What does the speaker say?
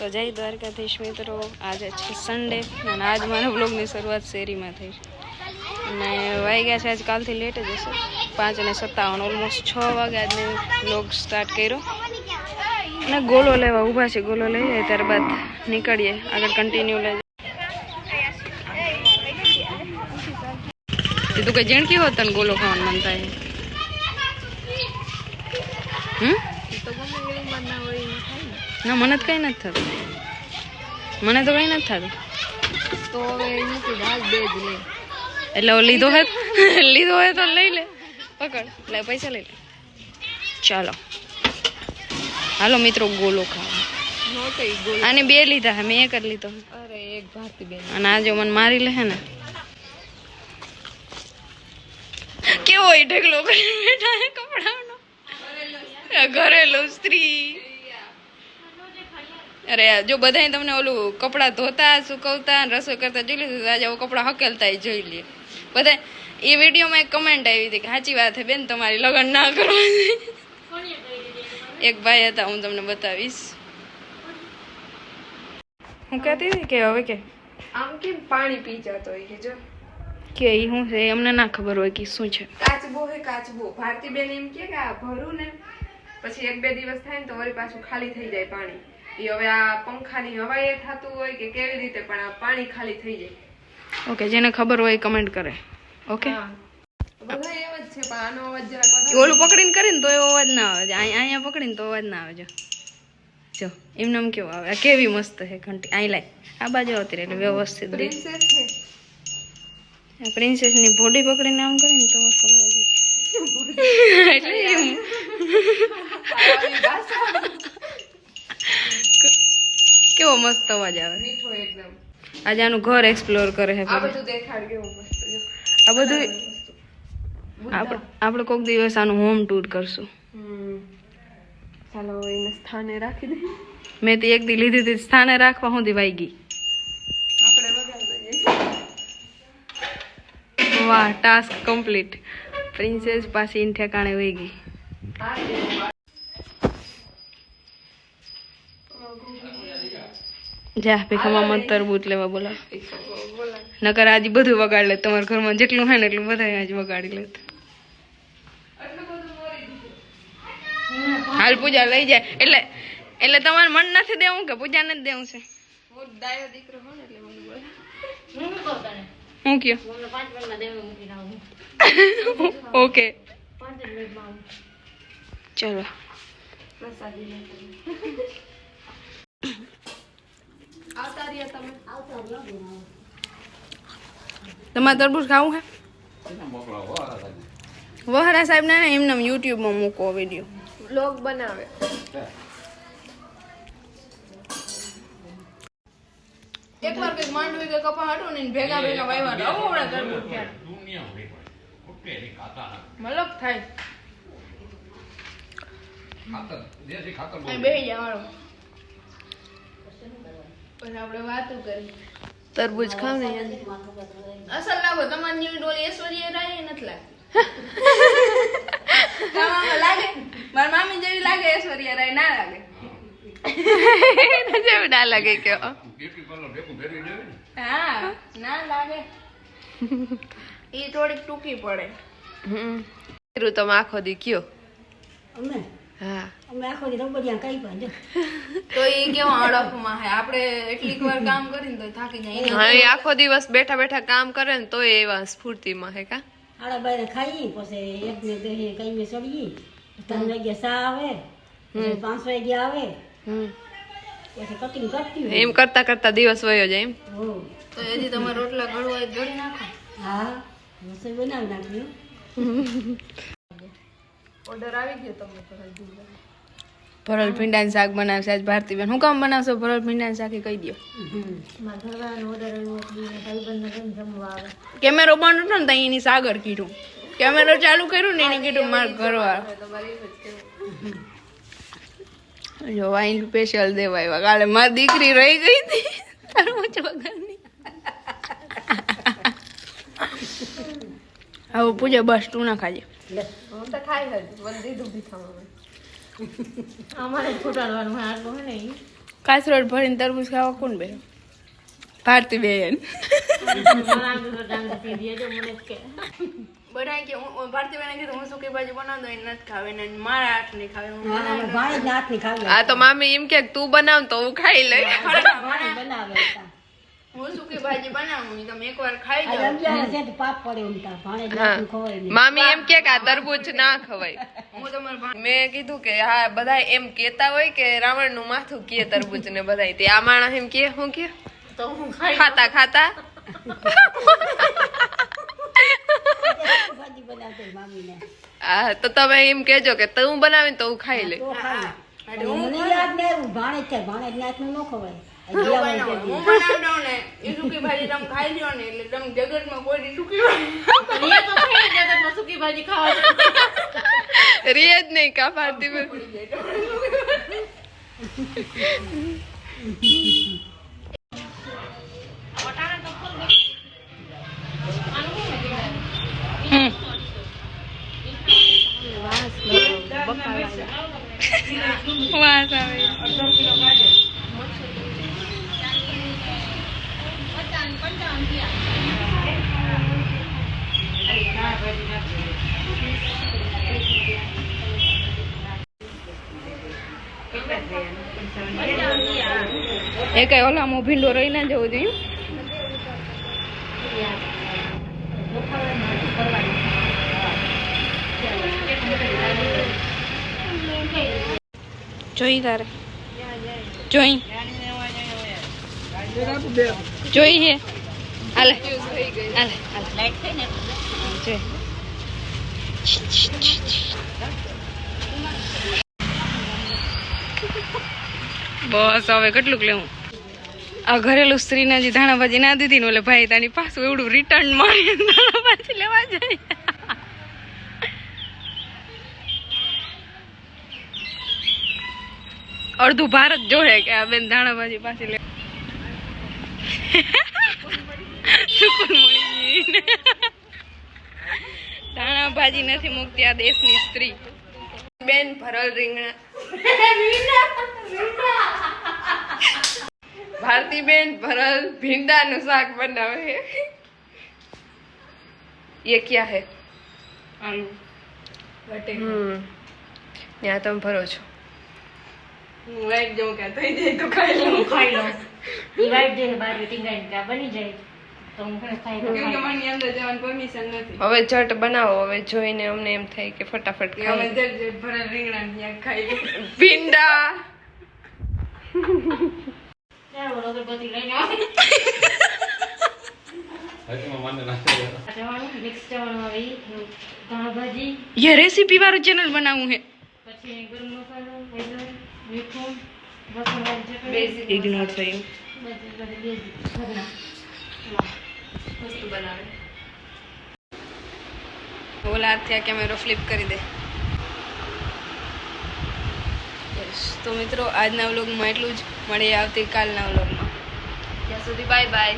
તો જય દ્વારકાધીશ મિત્રો, આજે છે સન્ડે અને આજ મારા બ્લોગની શરૂઆત શેરીમાં થઈ છે અને વાગ્યા છે આજ કાલથી લેટ જ હશે 5:57 ઓલમોસ્ટ 6 વાગે આજને બ્લોગ સ્ટાર્ટ કર્યો અને ગોલો લેવા ઊભા છે. ગોલો લઈ જાય ત્યારબાદ નીકળીએ આગળ કન્ટિન્યુ લઈ જાય. તું કઈ જણકી હોત તને ગોલો ખાવાનું મન થાય? ના મને તો કઈ નથી થતું, મને તો કઈ નથી થતું. તો એટલે લીધો હે તો લઈ લે, પકડ લે, પૈસા લઈ લે. ચાલો હાલો મિત્રો ગોલો ખાવા. આને 2 લીધા હે, મેં 1 જ લીધો. અરે એક ભારતી બેન અને આ જો મને મારી લે હે ને, કેવો એ ઢગલો કરી બેઠા હે કપડાનો. ઘરેલું સ્ત્રી. અરે જો બધા તમને ઓલું કપડા ધોતા સુકવતા રસોઈ કરતા જોઈ લીધું, આજે કપડા હકેલતા જોઈ લે બધા. એ વિડીયોમાં એક કમેન્ટ આવી હતી કે સાચી વાત છે બેન, તમારી લગ્ન ના કરવા. એક ભાઈ હતા, હું તમને બતાવીશ. હું કહેતી હતી કે હવે કે આમ કેમ પાણી પી જતો હોય કે જો કે એ શું છે અમને ના ખબર હોય કે શું છે. કાચબો હે કાચબો. ભારતી બેન એમ કે આ ભરું ને પછી 1-2 દિવસ થાય ને તો વળી પાછું ખાલી થઈ જાય પાણી. એ હવે આ પંખાની હવાએ થતું હોય કે કેવી રીતે પણ આ પાણી ખાલી થઈ જાય. ઓકે, જેને ખબર હોય કમેન્ટ કરે. ઓકે, બધા એમ જ છે પણ આનો અવાજ જરાક વધારે. ઓલું પકડીને કરીને તો એવો અવાજ ના આવે, અહીંયા પકડીને તો અવાજ ના આવે. જો એમને આમ કેવો આવે, આ કેવી મસ્ત છે ઘંટી. અહીં લાય, આ બાજુ આવતી રહે એટલે વ્યવસ્થિત. પ્રિન્સેસ છે, પ્રિન્સેસની બોડી પકડીને આમ કરીને તો મસ્ત અવાજ એટલે એમ. કેવો મસ્ત અવાજ આવે, મીઠો એકદમ. આજે આનું ઘર એક્સપ્લોર કરે છે. આ બધું દેખાડ કેવું મસ્ત જો. આ બધું આપણે કોઈક દિવસ આનું હોમ ટૂર કરશું. ચાલો એને સ્થાને રાખી દે. મેં તો એક દી લીધી હતી સ્થાને રાખવા સુધી વાઈ ગઈ. આપણે વગાડવા જઈએ. વાહ, ટાસ્ક કમ્પ્લીટ. પ્રિન્સેસ પાછી ઇન ઠેકાણે વહી ગઈ. જા ભીખામાં મત તરબૂચ લેવા બોલા. નકર આજે બધું વગાડ લે. તમારા ઘરમાં જેટલું હોય ને એટલું બધા આજે વગાડી લે. હાલ પૂજા લઈ જાય એટલે તમારે મન નથી દેવું કે પૂજા નથી દેવું છે? હું ડાયો દીકરો હો ને એટલે મને બોલે. હું કયો ઓકે ચલો. તમારે તરબૂચ ખાવું હે? વહરા સાહેબ ને એમને યુટ્યુબમાં મૂકો વિડીયો, વ્લોગ બનાવે. એકવાર કઈક માંડવી કે કપા હાટો ને ભેગા વાવ્યા અવળા તરબૂચ થયા. મલક થાય. બેહી જવાનું પછી આપણે વાતો કરી. તરબૂચ ખાવ ને અસલ લાગો. તમારી જેવી ડોલી ઐશ્વર્યા રાય નથી લાગતી. લાગે મારી મામી જેવી લાગે, ઐશ્વર્યા રાય ના લાગે. જેવું ના લાગે કે હા ના લાગે. એ થોડીક ટૂંકી પડે. તમે આખો દી કયો? અમે હા અમે આખો દી રબડિયા કઈ પણ તો એ કેવા અડફમાં હે. આપણે એટલીક વાર કામ કરીને તો થાકી જાય. હા, એ આખો દિવસ બેઠા બેઠા કામ કરે ને તો એવા સ્ફૂર્તિમાં હે કા. આડા બારે ખાઈ પછી એક ને દે કઈ મે ચડીએ 3 વાગે સા આવે, 5 વાગે આવે, પછી કટિંગ કરતી હોય. એમ કરતા કરતા દિવસ વયો જાય એમ. હો તો હજી તમારે રોટલા ઘડવા ઘડી નાખો. હા રસોઈ બનાવી નાખ્યું. ઓર્ડર આવી ગયો તમને ભરલ ભીંડાનું શાક બનાવશે આજ ભારતીબેન. હું કામ બનાવશો ભરલ ભીંડાનું શાક એ કહી દો. મારા ઘરવાળાનો ઓર્ડર આવ્યો એટલે ભાઈબંધને કઈ જમવા આવે. કેમેરો બંધ હતો ને તો એની સાગર કીધું, કેમેરો ચાલુ કર્યું ને એને કીધું મારા ઘરવાળા જો વાઈન સ્પેશિયલ દેવા આવ્યા. કાલે મારી દીકરી રહી ગઈ હતી તરબૂચ વગરની. હવે પૂજા બસ તું ના ખાજે. હું તો ખાઈ હજ વંદી દૂધી ખાવા. અમારે ફૂટાડવાનું આટલું હે ને કાસરોડ ભરીને તરબૂચ ખાવા કોણ બે? ભારતી બેન. બધા કે ભારતી બેન કીધું હું સુકી ભાજી બનાવ દો, એ નથી ખાવે ને મારા હાથ નહીં ખાવે. ભાઈ નાથ ની ખાવી આ તો મામી એમ કે તું બનાવ તો હું ખાઈ લઈ. ભાઈ બનાવે હું સુકી ભાજી બનાવું તમે એકવાર ખાઈ આ જાઓ. રમજાન છે તો પાપ પડે ઉમતા ભાણે હા. નાથ ખવાય નહીં મામી એમ કે આ તરબૂચ ના ખવાય. હું તમારા મેં કીધું કે હા બધા એમ કેતા હોય કે રાવણ નું માથું કે તરબૂચ ને બધા તે આ માણસ એમ કે હું કે તો હું ખાઈ ખાતા ખાતા ભાજી બનાવતો મામીને હા તો તમે એમ કેજો કે તું બનાવીને તો હું ખાઈ લઈ. તો ખાય મને યાદ નહીં આવ્યું ભાણે છે ભાણે નાથનું ન ખવાય હું બનાવી દઉં ને એ સુકી ભાજી તમે ખાઈ લ્યો ને એટલે તમે જગતમાં કોઈ દી સુકી ભાજી રીએ જ નહીં કા ભારતી બેન. વાસ આવે. એ કઈ ઓલામાં ભીંડો રહી ના જવો જોઈએ. જોઈ તારે જોઈ જોઈ હે હાલે હાલે હાલે જોઈ. બસ હવે કેટલુંક લેવું. આ ઘરેલું સ્ત્રીના જે ધાણાભાજી ના દીધી ને ઓલે ભાઈ તાની પાછું એવડું રિટર્ન મારી ધાણાભાજી લેવા જાય. અડધું ભારત જોહે કે આ બેન ધાણાભાજી પાછી લે. સુકૂન મળી ગઈ. ધાણાભાજી નથી મુકતી આ દેશની સ્ત્રી. બેન ભરલ રીંગણા. ભારતી બેન ભરલ ભીંડા નું શાક બનાવે है. ये क्या है? આલુ બટેકા. ત્યાં તમે ભરો છો. હું વાઈટ જાઉં કે થઈ જાય તો ખાઈ લઉં. ખાઈ લો ઈ વાઈટ દે બાર ટીંગાઈને કા બની જાય તો હું ખાઈ લઉં કેમ કે મને અંદર જવાની પરમિશન નથી. હવે ઝટ બનાવો. હવે જોઈને અમને એમ થાય કે ફટાફટ કે ખાઈએ. હવે જજ ભરેલ રીંગણા ને ત્યાં ખાઈ લઉં. ભીંડા ચાલો અગરબત્તી લઈને આવે જવાનું મિક્સ જવાનું આવે ઈ ધાણાભાજી ये रेसिपी वाળું ચેનલ બનાવવું है. પછી ગરમ મસાલો હળદર મીઠું લસણ ચટણી બેઝિક ઇગ્નોર થયું. વસ્તુ બનાવે. ઓલા હાથથી કેમેરો ફ્લિપ કરી દે. તો મિત્રો આજના વ્લોગમાં એટલું જ. મળીએ આવતીકાલના વ્લોગમાં. ત્યાં સુધી બાય બાય.